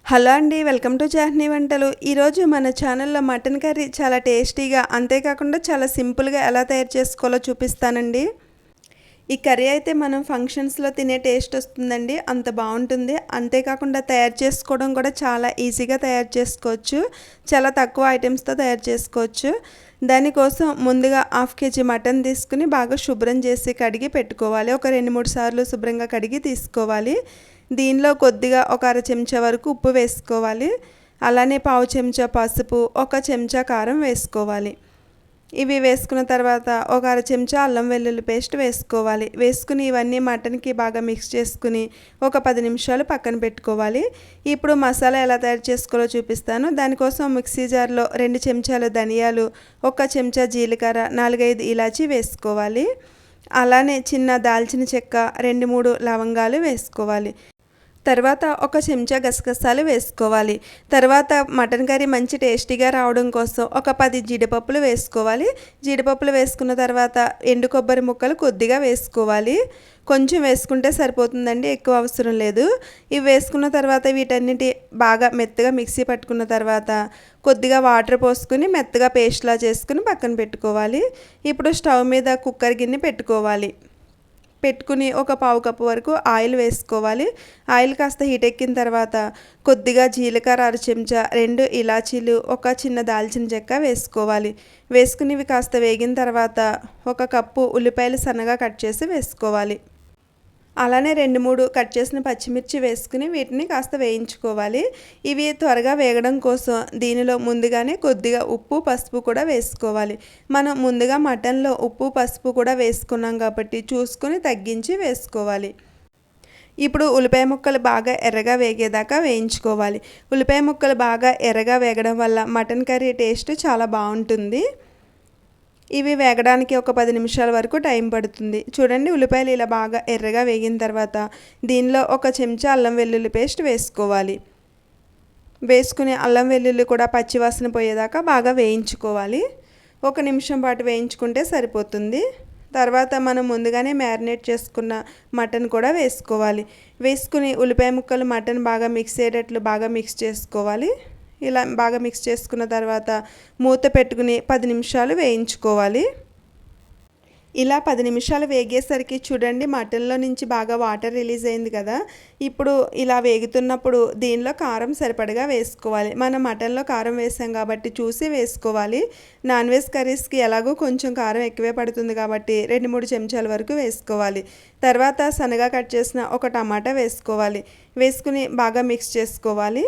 Hello అండి, welcome to జాహ్నీ వంటలు. ఈరోజు మన ఛానల్లో మటన్ కర్రీ చాలా టేస్టీగా, అంతేకాకుండా చాలా సింపుల్గా ఎలా తయారు చేసుకోవాలో చూపిస్తానండి. ఈ కర్రీ అయితే మనం ఫంక్షన్స్లో తినే టేస్ట్ వస్తుందండి, అంత బాగుంటుంది. అంతేకాకుండా తయారు చేసుకోవడం కూడా చాలా ఈజీగా తయారు చేసుకోవచ్చు. చాలా తక్కువ ఐటమ్స్తో తయారు చేసుకోవచ్చు. దానికోసం ముందుగా 1/2 kg మటన్ తీసుకుని బాగా శుభ్రం చేసి కడిగి పెట్టుకోవాలి. ఒక 2-3 సార్లు శుభ్రంగా కడిగి తీసుకోవాలి. దీనిలో కొద్దిగా ఒక అర చెంచా వరకు ఉప్పు వేసుకోవాలి. అలానే పావు చెంచా పసుపు, ఒక చెంచా కారం వేసుకోవాలి. ఇవి వేసుకున్న తర్వాత ఒక అర చెంచా అల్లం వెల్లుల్లి పేస్ట్ వేసుకోవాలి. వేసుకుని ఇవన్నీ మటన్కి బాగా మిక్స్ చేసుకుని ఒక 10 నిమిషాలు పక్కన పెట్టుకోవాలి. ఇప్పుడు మసాలా ఎలా తయారు చేసుకోవాలో చూపిస్తాను. దానికోసం మిక్సీ జార్లో 2 చెంచాలు ధనియాలు, 1 చెంచా జీలకర్ర, 4-5 ఇలాచీ వేసుకోవాలి. అలానే చిన్న దాల్చిన చెక్క, 2-3 లవంగాలు వేసుకోవాలి. తర్వాత ఒక చెంచా గసగసాలు వేసుకోవాలి. తర్వాత మటన్ కర్రీ మంచి టేస్టీగా రావడం కోసం ఒక 10 జీడిపప్పులు వేసుకోవాలి. జీడిపప్పులు వేసుకున్న తర్వాత ఎండు కొబ్బరి ముక్కలు కొద్దిగా వేసుకోవాలి. కొంచెం వేసుకుంటే సరిపోతుందండి, ఎక్కువ అవసరం లేదు. ఇవి వేసుకున్న తర్వాత వీటన్నిటి బాగా మెత్తగా మిక్సీ పట్టుకున్న తర్వాత కొద్దిగా వాటర్ పోసుకుని మెత్తగా పేస్ట్లా చేసుకుని పక్కన పెట్టుకోవాలి. ఇప్పుడు స్టవ్ మీద కుక్కర్ గిన్నె పెట్టుకుని ఒక పావు కప్పు వరకు ఆయిల్ వేసుకోవాలి. ఆయిల్ కాస్త హీట్ ఎక్కిన తర్వాత కొద్దిగా జీలకర్ర అర చెంచా, 2 ఇలాచీలు, ఒక చిన్న దాల్చిన చెక్క వేసుకోవాలి. వేసుకుని ఇవి కాస్త వేగిన తర్వాత 1 కప్పు ఉల్లిపాయలు సన్నగా కట్ చేసి వేసుకోవాలి. అలానే 2-3 కట్ చేసిన పచ్చిమిర్చి వేసుకుని వీటిని కాస్త వేయించుకోవాలి. ఇవి త్వరగా వేగడం కోసం దీనిలో ముందుగానే కొద్దిగా ఉప్పు, పసుపు కూడా వేసుకోవాలి. మనం ముందుగా మటన్లో ఉప్పు, పసుపు కూడా వేసుకున్నాం కాబట్టి చూసుకుని తగ్గించి వేసుకోవాలి. ఇప్పుడు ఉల్లిపాయ ముక్కలు బాగా ఎర్రగా వేగేదాకా వేయించుకోవాలి. ఉల్లిపాయ ముక్కలు బాగా ఎర్రగా వేగడం వల్ల మటన్ కర్రీ టేస్ట్ చాలా బాగుంటుంది. ఇవి వేగడానికి ఒక 10 నిమిషాల వరకు టైం పడుతుంది. చూడండి, ఉల్లిపాయలు ఇలా బాగా ఎర్రగా వేగిన తర్వాత దీనిలో ఒక చెంచా అల్లం వెల్లుల్లి పేస్ట్ వేసుకోవాలి. వేసుకుని అల్లం వెల్లుల్లి కూడా పచ్చివాసన పోయేదాకా బాగా వేయించుకోవాలి. 1 నిమిషం పాటు వేయించుకుంటే సరిపోతుంది. తర్వాత మనం ముందుగానే మ్యారినేట్ చేసుకున్న మటన్ కూడా వేసుకోవాలి. వేసుకుని ఉల్లిపాయ ముక్కలు మటన్ బాగా మిక్స్ అయ్యేటట్లు బాగా మిక్స్ చేసుకోవాలి. ఇలా బాగా మిక్స్ చేసుకున్న తర్వాత మూత పెట్టుకుని 10 నిమిషాలు వేయించుకోవాలి. ఇలా 10 నిమిషాలు వేగేసరికి చూడండి, మటన్లో నుంచి బాగా వాటర్ రిలీజ్ అయింది కదా. ఇప్పుడు ఇలా వేగుతున్నప్పుడు దీనిలో కారం సరిపడగా వేసుకోవాలి. మనం మటన్లో కారం వేసాం కాబట్టి చూసి వేసుకోవాలి. నాన్ వెజ్ కర్రీస్కి ఎలాగో కొంచెం కారం ఎక్కువే పడుతుంది కాబట్టి 2-3 చెంచాల వరకు వేసుకోవాలి. తర్వాత సన్నగా కట్ చేసిన ఒక టమాటా వేసుకోవాలి. వేసుకుని బాగా మిక్స్ చేసుకోవాలి.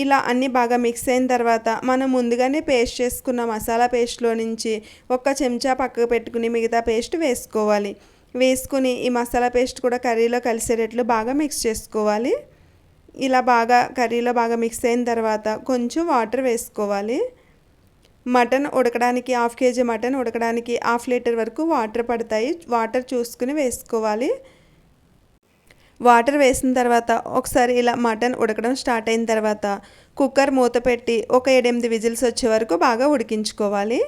ఇలా అన్నీ బాగా మిక్స్ అయిన తర్వాత మనం ముందుగానే పేస్ట్ చేసుకున్న మసాలా పేస్ట్లో నుంచి 1 చెంచా పక్కకు పెట్టుకుని మిగతా పేస్ట్ వేసుకోవాలి. వేసుకుని ఈ మసాలా పేస్ట్ కూడా కర్రీలో కలిసేటట్లు బాగా మిక్స్ చేసుకోవాలి. ఇలా బాగా కర్రీలో బాగా మిక్స్ అయిన తర్వాత కొంచెం వాటర్ వేసుకోవాలి. మటన్ ఉడకడానికి 1/2 kg మటన్ ఉడకడానికి 1/2 లీటర్ వరకు వాటర్ పడతాయి. వాటర్ చూసుకుని వేసుకోవాలి. వాటర్ వేసిన తర్వాత ఒకసారి ఇలా మటన్ ఉడకడం స్టార్ట్ అయిన తర్వాత కుక్కర్ మూత పెట్టి ఒక 7-8 విజిల్స్ వచ్చే వరకు బాగా ఉడికించుకోవాలి.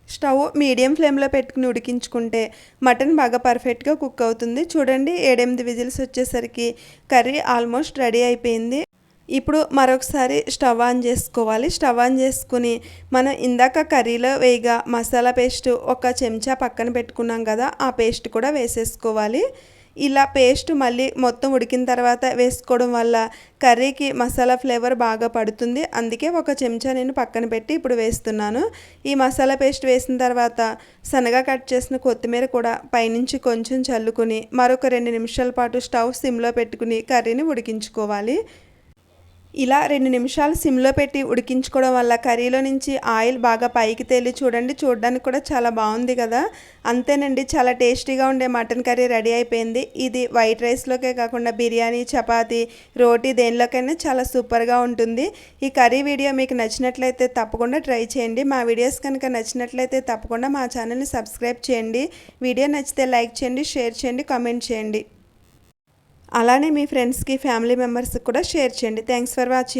స్టవ్ మీడియం ఫ్లేమ్లో పెట్టుకుని ఉడికించుకుంటే మటన్ బాగా పర్ఫెక్ట్గా కుక్ అవుతుంది. చూడండి, 7-8 విజిల్స్ వచ్చేసరికి కర్రీ ఆల్మోస్ట్ రెడీ అయిపోయింది. ఇప్పుడు మరొకసారి స్టవ్ ఆన్ చేసుకోవాలి. స్టవ్ ఆన్ చేసుకుని మనం ఇందాక కర్రీలో వేయగా మసాలా పేస్ట్ 1 చెంచా పక్కన పెట్టుకున్నాం కదా, ఆ పేస్ట్ కూడా వేసేసుకోవాలి. ఇలా పేస్ట్ మళ్ళీ మొత్తం ఉడికిన తర్వాత వేసుకోవడం వల్ల కర్రీకి మసాలా ఫ్లేవర్ బాగా పడుతుంది. అందుకే 1 చెంచా నేను పక్కన పెట్టి ఇప్పుడు వేస్తున్నాను. ఈ మసాలా పేస్ట్ వేసిన తర్వాత సన్నగా కట్ చేసిన కొత్తిమీర కూడా పైనుంచి కొంచెం చల్లుకుని మరొక 2 నిమిషాల పాటు స్టవ్ సిమ్లో పెట్టుకుని కర్రీని ఉడికించుకోవాలి. ఇలా 2 నిమిషాలు సిమ్లో పెట్టి ఉడికించుకోవడం వల్ల కర్రీలో నుంచి ఆయిల్ బాగా పైకి తేలి చూడడానికి కూడా చాలా బాగుంది కదా. అంతేనండి, చాలా టేస్టీగా ఉండే మటన్ కర్రీ రెడీ అయిపోయింది. ఇది వైట్ రైస్లోకే కాకుండా బిర్యానీ, చపాతీ, రోటీ దేనిలోకైనా చాలా సూపర్గా ఉంటుంది. ఈ కర్రీ వీడియో మీకు నచ్చినట్లయితే తప్పకుండా ట్రై చేయండి. మా వీడియోస్ కనుక నచ్చినట్లయితే తప్పకుండా మా ఛానల్ని సబ్స్క్రైబ్ చేయండి. వీడియో నచ్చితే లైక్ చేయండి, షేర్ చేయండి, కామెంట్ చేయండి. అలానే మీ ఫ్రెండ్స్కి, ఫ్యామిలీ మెంబర్స్కి కూడా షేర్ చేయండి. Thanks for watching.